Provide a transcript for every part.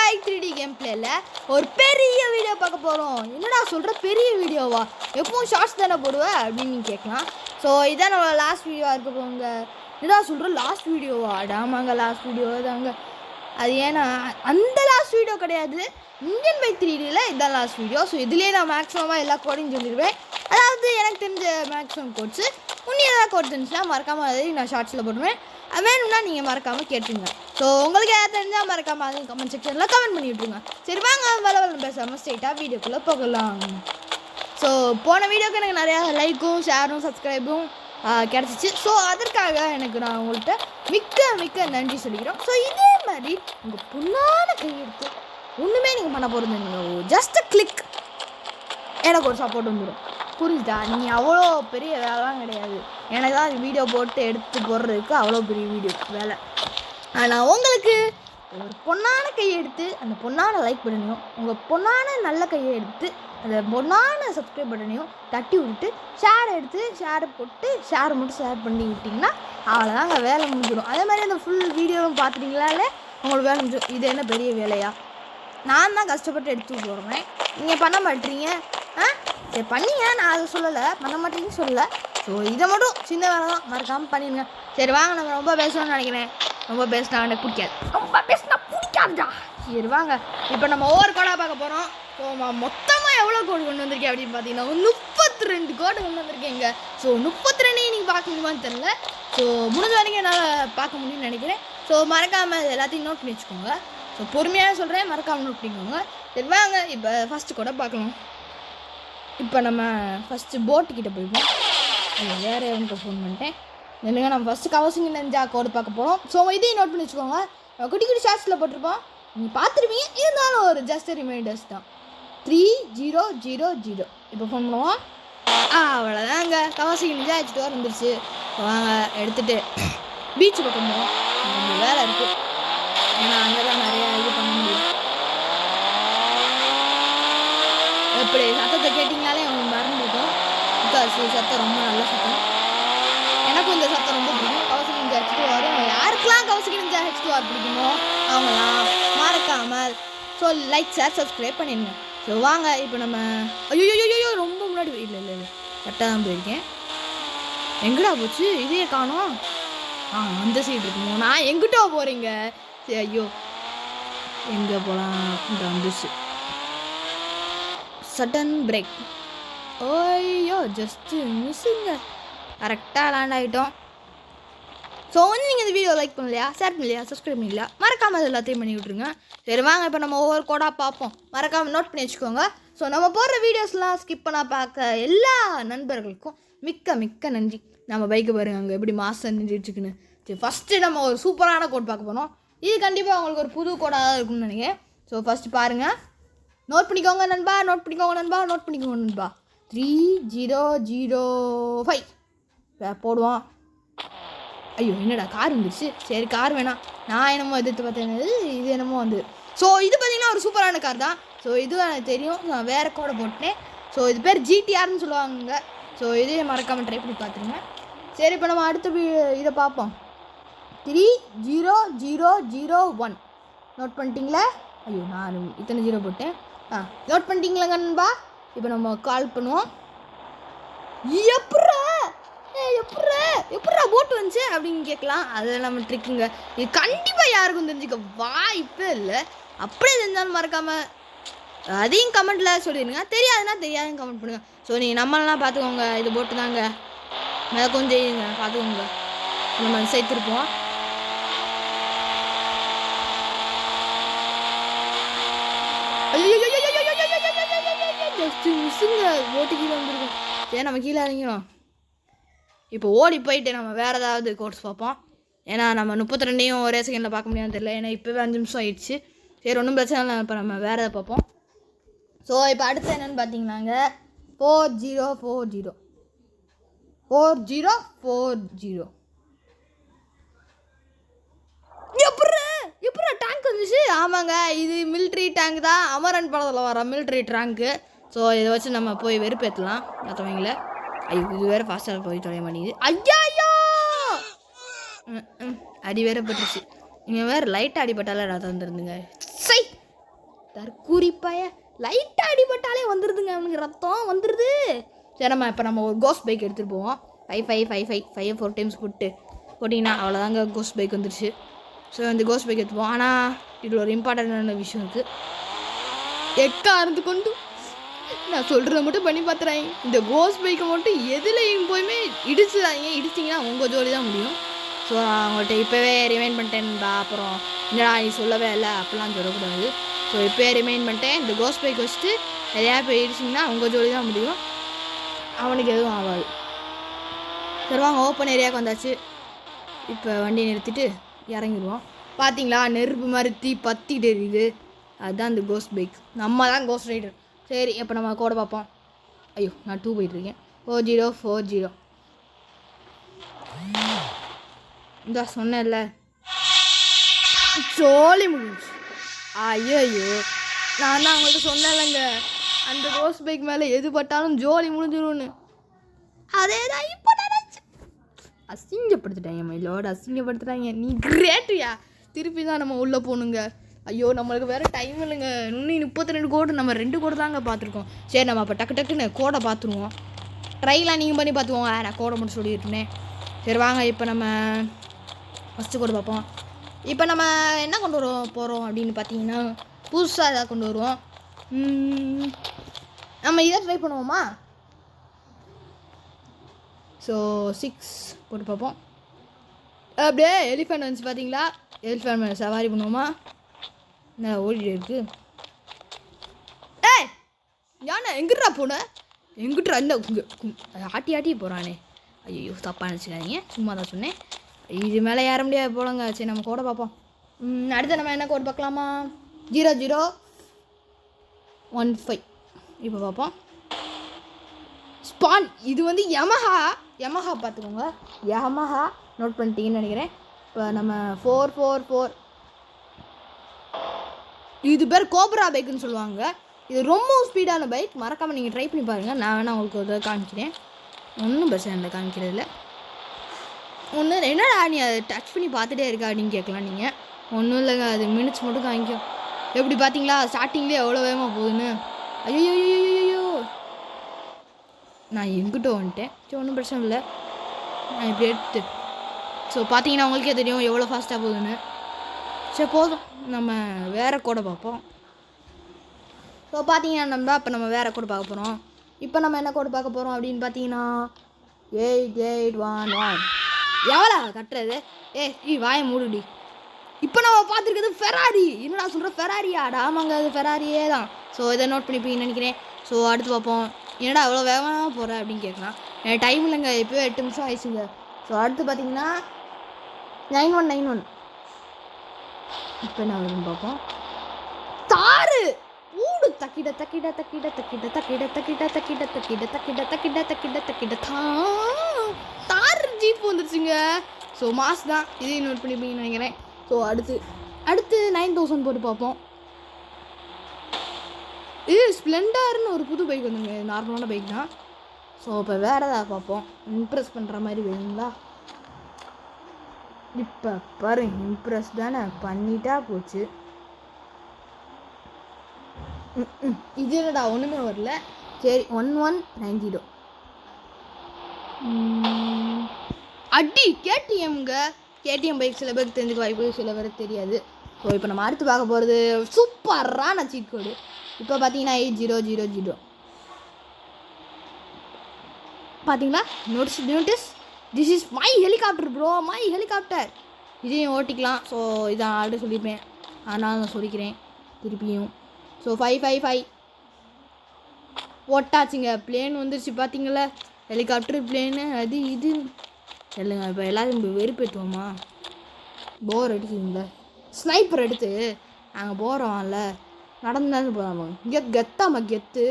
By 3D game பிளேல ஒரு பெரிய வீடியோ பார்க்க போகிறோம். என்னடா சொல்கிற, பெரிய வீடியோவா? எப்பவும் ஷார்ட்ஸ் தானே போடுவேன் அப்படின்னு நீங்கள் கேட்கலாம். ஸோ இதான் நம்மளோட லாஸ்ட் வீடியோவாக இருக்க போங்க. என்னடா சொல்கிற, லாஸ்ட் வீடியோவா? ஆமாங்க, லாஸ்ட் வீடியோ தாங்க. அது ஏன்னா அந்த லாஸ்ட் வீடியோ கிடையாது, இந்தியன் பை 3Dயில் இதுதான் லாஸ்ட் வீடியோ. ஸோ இதுலேயே நான் மேக்ஸிமமாக எல்லா கோடையும் சொல்லிடுவேன். அதாவது எனக்கு தெரிஞ்ச மேக்ஸிமம் கோட்ஸு இன்னும் ஏதாவது கோட் இருந்துச்சுன்னா மறக்காமல் அதை நான் ஷார்ட்ஸில் போடுவேன். அது வேணும்னா நீங்கள் மறக்காமல் கேட்டுருங்க. ஸோ உங்களுக்கு ஏதாவது தெரிஞ்சால் மறக்காமல் அதை கமெண்ட் செக்ஷனில் கமெண்ட் பண்ணி விட்ருங்க. சரி வாங்க, வேலை பேசாமல் ஸ்ட்ரெயிட்டாக வீடியோக்குள்ளே போகலாம். ஸோ போன வீடியோக்கு எனக்கு நிறையா லைக்கும் ஷேரும் சப்ஸ்கிரைபும் கிடச்சிச்சு. ஸோ அதற்காக எனக்கு நான் உங்கள்கிட்ட மிக்க நன்றி சொல்லிக்கிறோம். ஸோ இதே மாதிரி உங்கள் பொண்ணான கையெடுத்து ஒன்றுமே நீங்கள் பண்ண போகிறது நீங்கள் ஜஸ்ட் கிளிக் எனக்கு ஒரு சப்போர்ட் வந்துடும். புரிஞ்சுதா? நீங்கள் அவ்வளோ பெரிய வேலைலாம் கிடையாது. எனக்கு தான் வீடியோ போட்டு எடுத்து போடுறதுக்கு அவ்வளோ பெரிய வீடியோ வேலை. ஆனால் உங்களுக்கு ஒரு பொண்ணான கையை எடுத்து அந்த பொண்ணான லைக் பட்டனையும் உங்கள் பொண்ணான நல்ல கையை எடுத்து அந்த பொண்ணான சப்ஸ்கிரைப் பட்டனையும் தட்டி விட்டுட்டு ஷேரை போட்டு ஷேரை மட்டும் ஷேர் பண்ணி விட்டிங்கன்னா அவ்வளோதாங்க, வேலை முடிஞ்சிடும். அதே மாதிரி அந்த ஃபுல் வீடியோவும் பார்த்துட்டிங்களாலே உங்களுக்கு வேலை முடிஞ்சிடும். இது என்ன பெரிய வேலையா? நான் தான் கஷ்டப்பட்டு எடுத்து போடுறேன், நீங்கள் பண்ண மாட்டீங்க. சரி பண்ணிங்க, நான் அதை சொல்லலை, பண்ண மாட்டேன்னு சொல்லலை. ஸோ இதை மட்டும் சின்ன வேலை தான், மறக்காமல் பண்ணிடுங்க. சரி வாங்க, நம்ம ரொம்ப பேசணும்னு நினைக்கிறேன். ரொம்ப பேசினா எனக்கு பிடிக்காது, ரொம்ப பேசினா பிடிக்காதுடா. சரி வாங்க, இப்போ நம்ம ஒவ்வொரு கோடாக பார்க்க போகிறோம். ஸோ மொத்தமாக எவ்வளோ கோடு கொண்டு வந்திருக்கேன் அப்படின்னு பார்த்தீங்கன்னா 32 கோடு கொண்டு வந்திருக்கேங்க. ஸோ 32 நீங்கள் பார்க்க முடியுமான்னு தெரியல. ஸோ முடிஞ்ச வரைக்கும் என்னால் பார்க்க முடியும்னு நினைக்கிறேன். ஸோ மறக்காமல் எல்லாத்தையும் நோட் பண்ணி வச்சுக்கோங்க. ஸோ பொறுமையாக சொல்கிறேன், மறக்காமல் நோட் பண்ணிக்கோங்க. சரி வாங்க, இப்போ ஃபஸ்ட்டு கூட பார்க்கலாம். இப்போ நம்ம ஃபஸ்ட்டு போட்டுக்கிட்ட போய்ப்போம். வேறு எவனுக்கு ஃபோன் பண்ணிட்டேன். இல்லைங்க, நம்ம ஃபஸ்ட்டு கவசிங்க நெஞ்சா கோடு பார்க்க போகிறோம். ஸோ இதையும் நோட் பண்ணி வச்சுக்கோங்க. குட்டி குட்டி ஷார்ட்ஸில் போட்டிருப்போம், நீங்கள் பார்த்துருப்பீங்க. இருந்தாலும் ஒரு ஜஸ்ட் ரிமைண்டர்ஸ் தான். 3000. இப்போ ஃபோன் பண்ணுவோம். அவ்வளோதாங்க, கவசிங்க நெஞ்சா வச்சுட்டு வந்துருச்சு. வாங்க எடுத்துகிட்டு பீச் பக்கம் போவோம். கொஞ்சம் வேலை இருக்குது, ஏன்னா அங்கே தான் நிறையா இது பண்ண முடியும். எப்படி சத்தத்தை கேட்டிங்கனாலே அவங்க மறந்துருக்கும். சத்தம் ரொம்ப நல்ல சத்தம், எனக்கும் இந்த சத்தம் ரொம்ப பிடிக்கும். கவசிக்கு நெஞ்சா H2R யாருக்கெல்லாம் கவசிக்கு நெஞ்சா H2R பிடிக்குமோ அவங்களாம் மறக்காமல் ஸோ லைக் ஷேர் சப்ஸ்கிரைப் பண்ணிடுங்க. ஸோ வாங்க இப்போ நம்ம ஐயோ ரொம்ப முன்னாடி இல்லை கரெக்டாக தான் போயிருக்கேன். எங்கடா போச்சு, இதே காணோம். அந்த சைடு இருக்குமோ, நான் எங்கிட்ட போகிறீங்க? சரி, ஐயோ எங்கே போகலாம் இந்த வந்துச்சு. Sudden brake. ஓய்யோ ஜஸ்ட்டு மிஸ்ஸுங்க, கரெக்டாக லேண்ட் ஆகிட்டோம். ஸோ நீங்கள் இந்த வீடியோ லைக் பண்ணலையா, ஷேர் பண்ணலையா, சப்ஸ்கிரைப் பண்ணலையா, மறக்காமல் அது எல்லாத்தையும் பண்ணி விட்ருங்க. சரி வாங்க, இப்போ நம்ம ஒவ்வொரு கோடாக பார்ப்போம். மறக்காமல் நோட் பண்ணி வச்சுக்கோங்க. ஸோ நம்ம போடுற வீடியோஸ்லாம் ஸ்கிப் பண்ண பார்க்க எல்லா நண்பர்களுக்கும் மிக்க நன்றி. நம்ம பைக்கை பாருங்க அங்கே எப்படி மாதம் நின்றுட்டுருக்குன்னு. சரி ஃபஸ்ட்டு நம்ம ஒரு சூப்பரான கோட் பார்க்க போனோம். இது கண்டிப்பாக உங்களுக்கு ஒரு புது கோடாக தான் இருக்கும்னு நினைக்கிறேன். ஸோ ஃபஸ்ட்டு பாருங்கள், நோட் பண்ணிக்கோங்க நண்பா. 3005 போடுவோம். ஐயோ என்னடா கார் வந்துடுச்சு. சரி கார் வேணாம், நான் என்னமோ எதிர்த்து பார்த்தேன், இது என்னமோ வந்து. ஸோ இது பார்த்திங்கன்னா ஒரு சூப்பரான கார் தான். ஸோ இதுவும் எனக்கு தெரியும், நான் வேறு கோடை போட்டேன். ஸோ இது பேர் GTRன்னு சொல்லுவாங்க. ஸோ இதையும் மறக்காமல் ட்ரை பண்ணி பார்த்துருங்க. சரி இப்போ நம்ம அடுத்த இதை பார்ப்போம். 3001 நோட் பண்ணிட்டீங்களா? ஐயோ நான் இத்தனை 0 போட்டேன். நோட் பண்ணிட்டீங்களா நண்பா? இப்போ நம்ம கால் பண்ணுவோம். எப்படா போட்டு வந்துச்சு அப்படின்னு கேட்கலாம். அது நம்ம ட்ரிக்குங்க. இது கண்டிப்பாக யாருக்கும் தெரிஞ்சுக்க வாய்ப்பே இல்லை. அப்படியே தெரிஞ்சாலும் மறக்காமல் அதையும் கமெண்ட்டில் சொல்லிடுங்க. தெரியாதுன்னா தெரியாதுன்னு கமெண்ட் பண்ணுங்கள். ஸோ நீங்கள் நம்மளாம் பார்த்துக்கோங்க, இது போட்டு தாங்க மேலே கொஞ்சம் செய்யுங்க, பார்த்துக்கோங்க. நம்ம சேர்த்துருப்போம். ஜஸ்ட்டு மிஸ்ஸுங்க, ஓட்டு கீழே வந்துருக்கோம். சரி நம்ம கீழே இறங்கிடும். இப்போ ஓடி போயிட்டு நம்ம வேறு ஏதாவது கோர்ஸ் பார்ப்போம். ஏன்னா நம்ம 32 ஒரே செகண்டில் பார்க்க முடியாதுன்னு தெரியல, ஏன்னா இப்போவே 5 நிமிஷம் ஆயிடுச்சு. சரி ஒன்றும் பிரச்சனை இல்லை, இப்போ நம்ம வேறு எதாவது பார்ப்போம். ஸோ இப்போ அடுத்து என்னென்னு பார்த்தீங்கன்னாங்க 4040 எப்படா டேங்க் வந்துச்சு? ஆமாங்க, இது மிலிட்ரி டேங்க் தான். அமரன் படத்தில் வர மிலிட்ரி டேங்க்கு. ஸோ இதை வச்சு நம்ம போய் வெறுப்பேற்றலாம் மற்றவங்கள. ஐயோ இது வேறு ஃபாஸ்ட்டாக போய் தொலைய மாட்டேங்குது. ஐயா அடி வேற பட்டுருச்சு. இங்கே வேறு லைட்டாக அடிபட்டால நான் தந்துருந்துங்க. சை தற்கூரிப்பாய லைட்டாக அடிபட்டாலே வந்துடுதுங்க அவனுக்கு ரத்தம் வந்துடுது. சரி இப்போ நம்ம ஒரு கோஸ்ட் பைக் எடுத்துகிட்டு போவோம். 5 4 டைம்ஸ் போட்டிங்கன்னா அவ்வளோதாங்க கோஸ்ட் பைக் வந்துடுச்சு. ஸோ இந்த கோஸ்ட் பைக் எடுத்துப்போம். ஆனால் இதில் ஒரு இம்பார்ட்டண்டான விஷயம் இருக்குது. எக்காரத்து கொண்டு நான் சொல்கிறத மட்டும் பண்ணி பார்த்துறாங்க. இந்த கோஸ்ட் பைக்கை மட்டும் எதுலையும் போயுமே இடிச்சுறாங்க. இடிச்சிங்கன்னா உங்கள் ஜோலி தான் முடியும். ஸோ அவங்கள்ட்ட இப்போவே ரிமைண்ட் பண்ணிட்டேன்டா. அப்புறம் என்னடா நீ சொல்லவே இல்லை அப்படிலாம் சொல்லக்கூடாது. ஸோ இப்போயே ரிமைண்ட் பண்ணிட்டேன். இந்த கோஸ்ட் பைக் வச்சுட்டு எதையா போய் இடிச்சிங்கன்னா உங்கள் ஜோலி தான் முடியும். அவனுக்கு எதுவும் ஆகாது. சரி வாங்க ஓப்பன் ஏரியாவுக்கு வந்தாச்சு. இப்போ வண்டியை நிறுத்திட்டு இறங்கிடுவோம். பார்த்தீங்களா நெருப்பு மாதிரி தீ பற்றிட்டு எரியுது. அதுதான் இந்த கோஸ்ட் பைக். நம்ம தான் கோஸ்ட் ரைடர். சரி இப்போ நம்ம கோடை பார்ப்போம். ஐயோ நான் 2 போயிட்டுருக்கேன். 4040 இந்த சொன்னேன்ல ஜோலி முடிஞ்சு. ஐயோ நான் தான் அவங்கள்ட்ட சொன்னேன்லங்க அந்த கோஸ்ட் பைக் மேலே எது பட்டாலும் ஜோலி முடிஞ்சிடும்னு. அதே தான் இப்போ நினச்சேன். அசிங்கப்படுத்திட்டாங்க மயிலோட அசிங்கப்படுத்துகிறாங்க. நீ கிரேட்டுயா. திருப்பி தான் நம்ம உள்ளே போகணுங்க. ஐயோ நம்மளுக்கு வேறு டைம் இல்லைங்க. இன்னும் 32 கோடு நம்ம 2 கோடு தாங்க பார்த்துருக்கோம். சரி நம்ம அப்போ டக்குன்னு கோடை பார்த்துருவோம். ட்ரைலாம் நீங்கள் பண்ணி பார்த்துவோம். நான் கோடை மட்டும் சொல்லிட்டுனேன். சரி வாங்க இப்போ நம்ம ஃபஸ்ட்டு கோடை பார்ப்போம். இப்போ நம்ம என்ன கொண்டு போகிறோம் அப்படின்னு பார்த்தீங்கன்னா புதுசாக எதாவது கொண்டு வருவோம். நம்ம இதை ட்ரை பண்ணுவோமா? ஸோ 6 போட்டு பார்ப்போம். அப்படியே எலிஃபெண்ட் வந்துச்சு பார்த்தீங்களா? எலிஃபெண்ட் மேலே சவாரி பண்ணுவோமா? என்ன ஓடிட்டு இருக்கு? ஏய் யானை எங்கிட்டா போன? எங்கிட்டா இல்லை ஆட்டி போகிறானே. ஐயோ தப்பாக நினச்சிக்காதீங்க, சும்மா தான் சொன்னேன். இது மேலே ஏற முடியாது போலங்க. சரி நம்ம கோடை பார்ப்போம். அடுத்து நம்ம என்ன கோடு பார்க்கலாமா? 0015 இப்போ பார்ப்போம். ஸ்பான் இது வந்து யமஹா பார்த்துக்கோங்க. யமஹா நோட் பண்ணிட்டீங்கன்னு நினைக்கிறேன். இப்போ நம்ம 444 இது பேர் கோப்ரா பைக்குன்னு சொல்லுவாங்க. இது ரொம்ப ஸ்பீடான பைக். மறக்காமல் நீங்கள் ட்ரை பண்ணி பாருங்கள். நான் வேணால் உங்களுக்கு ஒரு காமிக்கிறேன். ஒன்றும் பிரச்சனை இல்லை காமிக்கிறதில்ல. என்னடா நீ அதை டச் பண்ணி பார்த்துட்டே இருக்கா அப்படின்னு கேட்கலாம் நீங்கள். ஒன்றும் இல்லைங்க, அது மினிட்ஸ் மட்டும் காமிக்கும். எப்படி பார்த்தீங்களா ஸ்டார்டிங்லேயே எவ்வளோ வேகமாக போகுதுன்னு. ஐயோ நான் எங்கிட்ட வந்துட்டேன். சரி ஒன்றும் பிரச்சனை இல்லை, நான் இப்படி எடுத்து. ஸோ பார்த்தீங்கன்னா உங்களுக்கே தெரியும் எவ்வளோ ஃபாஸ்ட்டாக போகுதுன்னு. சரி போதும், நம்ம வேறு கோடை பார்ப்போம். ஸோ பார்த்தீங்கன்னா நம்ம வேறு கோடை பார்க்க போகிறோம். இப்போ நம்ம என்ன கோடை பார்க்க போகிறோம் அப்படின்னு பார்த்தீங்கன்னா 8811 எவ்வளோ கட்டுறது? வாயை மூடுடி. இப்போ நம்ம பார்த்துருக்கிறது ஃபெராரி. என்னடா சொல்கிற ஃபெராரியாடா? ஆமாங்க அது ஃபெராரியே தான். ஸோ இதை நோட் பண்ணிப்பீங்கன்னு நினைக்கிறேன். ஸோ அடுத்து பார்ப்போம். என்னடா அவ்வளோ வேகமாக போகிற அப்படின்னு கேட்கலாம். எனக்கு டைம் இல்லைங்க, எப்போயோ 8 நிமிஷம் ஆயிடுச்சுங்க. ஸோ அடுத்து பார்த்தீங்கன்னா 9191 இப்போ என்ன வருதுன்னு பார்ப்போம். தாரு ஊடு தக்கிட தக்கிட தக்கிட தக்கிட தக்கிட தக்கிட தக்கிட தக்கிட தக்கிட தக்கிட தக்கிட தக்கிட தார் ஜீப் வந்துருச்சுங்க. ஸோ மாஸ் தான், இதையும் நோட் பண்ணிப்பீங்கன்னு நினைக்கிறேன். ஸோ அடுத்து 9000 போட்டு பார்ப்போம். இது ஸ்ப்ளெண்டர்னு ஒரு புது பைக் வந்துங்க, நார்மலான பைக் தான். ஸோ இப்போ வேறு ஏதாவது பார்ப்போம். இம்ப்ரெஸ் பண்ணுற மாதிரி வேணுங்களா? இப்போ பாருங்க, இம்ப்ரெஸ் தானே பண்ணிட்டா போச்சு. இது என்னடா ஒன்றுமே வரல. சரி 1190 அடி கேடிஎம்ங்க. கேடிஎம் பைக் சில பேருக்கு தெரிஞ்சுக்க வாய்ப்பு, சில பேருக்கு தெரியாது. ஸோ இப்போ நம்ம அடுத்து பார்க்க போகிறது சூப்பரான சீட் கோடு. இப்போ பார்த்தீங்கன்னா 8000 பார்த்தீங்களா? Notice this is my helicopter bro, my helicopter. இதையும் ஓட்டிக்கலாம். ஸோ இதான் ஆல்ரெடி சொல்லியிருப்பேன், அதனால் நான் சொல்லிக்கிறேன் திருப்பியும். ஸோ 555 ஓட்டாச்சுங்க. பிளேன் வந்துருச்சு பார்த்தீங்களா? ஹெலிகாப்டர் பிளேனு அது இது இல்லைங்க. இப்போ எல்லாரும் வெறுப்பேற்றுவோமா? போர் அடிக்குதுங்கள. ஸ்னைப்பர் எடுத்து நாங்கள் போகிறோம்ல, நடந்தாலும் போகிறாங்க. இங்கே கெத்தாமா கெத்து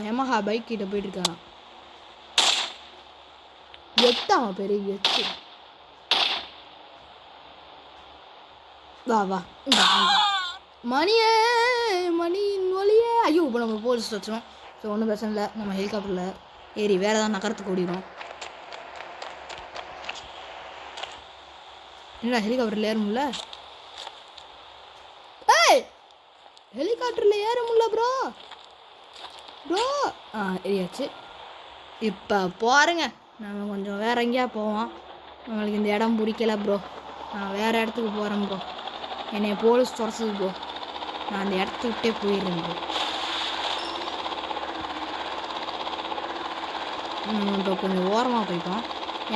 யமஹா பைக் கிட்ட போயிட்டுருக்காங்க. கெத்தாமா பெரிய கெத்து. வா மணியின் ஒளியே. ஐயோ இப்போ நம்ம போலீஸ் வச்சிடும். ஸோ ஒன்றும் பிரச்சனை இல்லை, நம்ம ஹெலிகாப்டரில் ஏறி வேறு ஏதாவது நகரத்துக்கு ஓடிடும். என்னடா ஹெலிகாப்டரில் ஏறும்ல? ஹெலிகாப்டரில் ஏற முடியல ப்ரோ. ஏறியாச்சு. இப்போ போகிறேங்க. நம்ம கொஞ்சம் வேறு எங்கேயா போவோம். நம்மளுக்கு இந்த இடம் பிடிக்கல ப்ரோ. நான் வேறு இடத்துக்கு போகிறேன் ப்ரோ. என்னை போலீஸ் துரத்துது ப்ரோ. நான் அந்த இடத்த விட்டே போயிடுறேன் ப்ரோ. இப்போ கொஞ்சம் ஓரமாக போய்ப்போம்.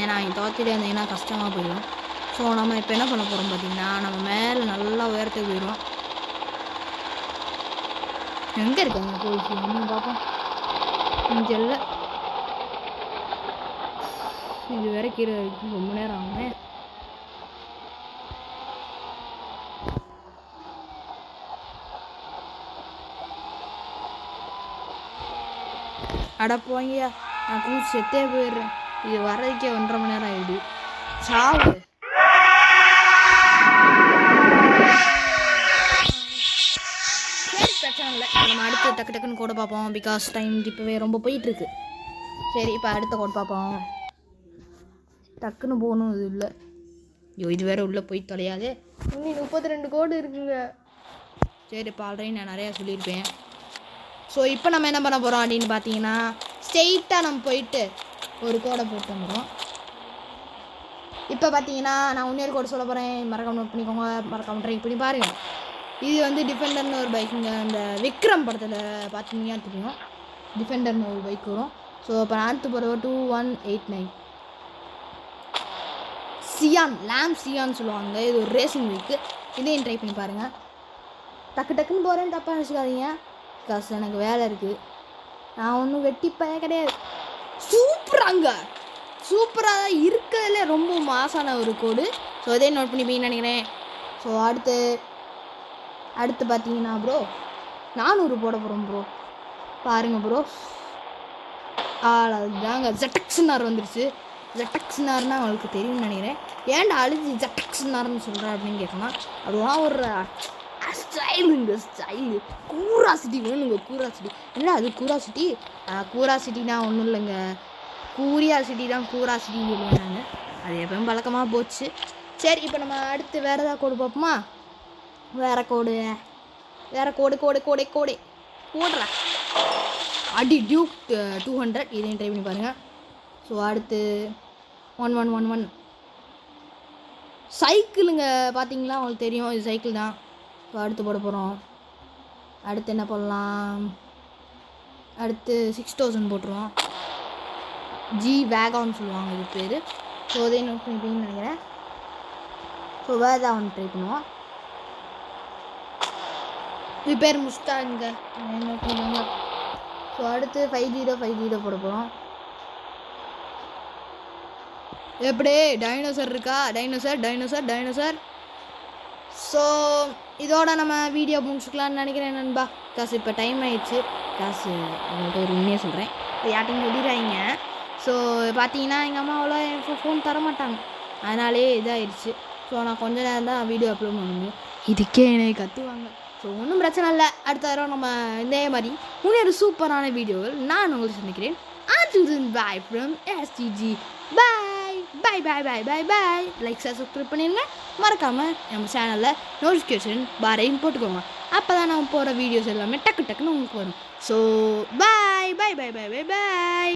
ஏன்னா இங்கே துரத்திட்டே இருந்தீங்கன்னா கஷ்டமாக போயிடும். ஸோ நம்ம இப்போ என்ன பண்ண போகிறோம் பார்த்தீங்கன்னா, நம்ம மேலே நல்லா உயரத்துக்கு போயிடுவோம். எங்கே இருக்காங்க போலீஸ்? இன்னும் பார்ப்போம். இங்கே இல்லை. இது வேற கீழே ரொம்ப நேரம் ஆகுமே. அடப்போங்கயா, நான் கூட்டு செத்தே போயிடுறேன். இது வர்றதுக்கே 1.5 மணி நேரம் ஆகிடுது. சாவு. சரி, பிரச்சனை இல்லை. நம்ம அடுத்து டக்கு டக்குன்னு கோடை பார்ப்போம். பிகாஸ் டைம் இப்போவே ரொம்ப போயிட்டுருக்கு. சரி, இப்போ அடுத்த கோடை பார்ப்போம். டக்குன்னு போகணும். இது இல்லை. ஐயோ, இது வேறு உள்ளே போய் தொலையாது. இன்னும் 32 கோடு இருக்குங்க. சரி, இப்போ ஆல்ரெடி நான் நிறையா சொல்லியிருப்பேன். ஸோ இப்போ நம்ம என்ன பண்ண போகிறோம் அப்படின்னு பார்த்தீங்கன்னா, ஸ்ட்ரெயிட்டாக நம்ம போயிட்டு ஒரு கோடை போட்டு வந்துடும். இப்போ பார்த்தீங்கன்னா நான் இன்னொரு கோடை சொல்ல போகிறேன். மறக்காம நோட் பண்ணிக்கோங்க, மறக்காம ட்ரை பண்ணி பாருங்கள். இது வந்து டிஃபெண்டர்னு ஒரு பைக்குங்க. அந்த விக்ரம் படத்தில் பார்த்தீங்கன்னா தெரியும், டிஃபெண்டர்னு ஒரு பைக் வரும். ஸோ இப்போ நான் அடுத்து போகிற 2189 சியான், லேம் சியான்னு சொல்லுவாங்க. இது ஒரு ரேசிங் பைக்கு. இதையும் ட்ரை பண்ணி பாருங்கள். டக்கு டக்குன்னு போகிறேன்னு தப்பாக நினச்சிக்காதீங்க. காசு எனக்கு வேலை இருக்குது. நான் ஒன்றும் வெட்டிப்பைய கிடையாது. சூப்பராக தான் இருக்கிறதுல ரொம்ப மாசான ஒரு கோடு. ஸோ அதே நோட் பண்ணிப்பீங்கன்னு நினைக்கிறேன். ஸோ அடுத்து பார்த்தீங்கன்னா ப்ரோ 400 போட போகிறோம் ப்ரோ. பாருங்கள் ப்ரோ. அதுதாங்க ஜட்டக்ஸ்னார் வந்துருச்சு. ஜட்டக்ஸ்னார்னா அவங்களுக்கு தெரியும்னு நினைக்கிறேன். ஏன்டா அழுது ஜட்டக்ஸ்னார்னு சொல்கிறேன் அப்படின்னு கேட்கலாம். அதுதான் ஒரு ஸ்டைலுங்க, ஸ்டைலு. கூராசிட்டி வேணுங்க, கூராசிட்டி. இல்லை அது கூராசிட்டி. கூராசிட்டினா ஒன்றும் இல்லைங்க, கூரியாசிட்டி தான் கூராசிட்டின்னு சொல்லுவேன் நான். அது எப்பவும் பழக்கமாக போச்சு. சரி, இப்போ நம்ம அடுத்து வேறு ஏதாவது கோடு பார்ப்போமா? வேறு கோடு போடுறா. அடி டியூக் 200. இதையும் ட்ரை பண்ணி பாருங்கள். ஸோ அடுத்து 1111 சைக்கிளுங்க. பார்த்தீங்களா, உங்களுக்கு தெரியும் இது சைக்கிள் தான். ஸோ அடுத்து போட போகிறோம். அடுத்து என்ன போடலாம்? அடுத்து 6000 போட்டுருவோம். ஜி வேகான்னு சொல்லுவாங்க இது பேர். ஸோ அதே நோட் பண்ணிப்பீங்கன்னு நினைக்கிறேன். ஸோ வேதா ஒன்று ட்ரை பண்ணுவோம். இது பேர் முஸ்டாங்க. நோட் பண்ணுவாங்க. ஸோ அடுத்து 5050 போட போகிறோம். எப்படி டைனோசர் இருக்கா? டைனோசர். ஸோ இதோட நம்ம வீடியோ முடிச்சுக்கலான்னு நினைக்கிறேன் நண்பா. காசு இப்போ டைம் ஆயிடுச்சு. காசு உங்கள்கிட்ட ஒரு உண்மையாக சொல்கிறேன், யார்ட்டையும் சொல்லிடுறாங்க. ஸோ பார்த்தீங்கன்னா எங்கள் அம்மா அவ்வளோ எனக்கு ஃபோன் தர மாட்டாங்க. அதனாலே இதாகிடுச்சு. ஸோ நான் கொஞ்ச நேரம் தான் வீடியோ அப்லோட் பண்ண முடியும். இதுக்கே என்னை கற்றுவாங்க. ஸோ ஒன்றும் பிரச்சனை இல்லை. அடுத்த தடவை நம்ம இதே மாதிரி இன்னொரு சூப்பரான வீடியோவில் நான் உங்களுக்கு சந்திக்கிறேன். Bye from STG. Bye. Like subscribe பண்ணிடுங்க. மறக்காமல் நம்ம சேனலில் நோட்டிஃபிகேஷன் பாரையும் போட்டுக்கோங்க. அப்போ தான் நம்ம போகிற வீடியோஸ் எல்லாமே டக்குன்னு உங்களுக்கு வரும். So bye.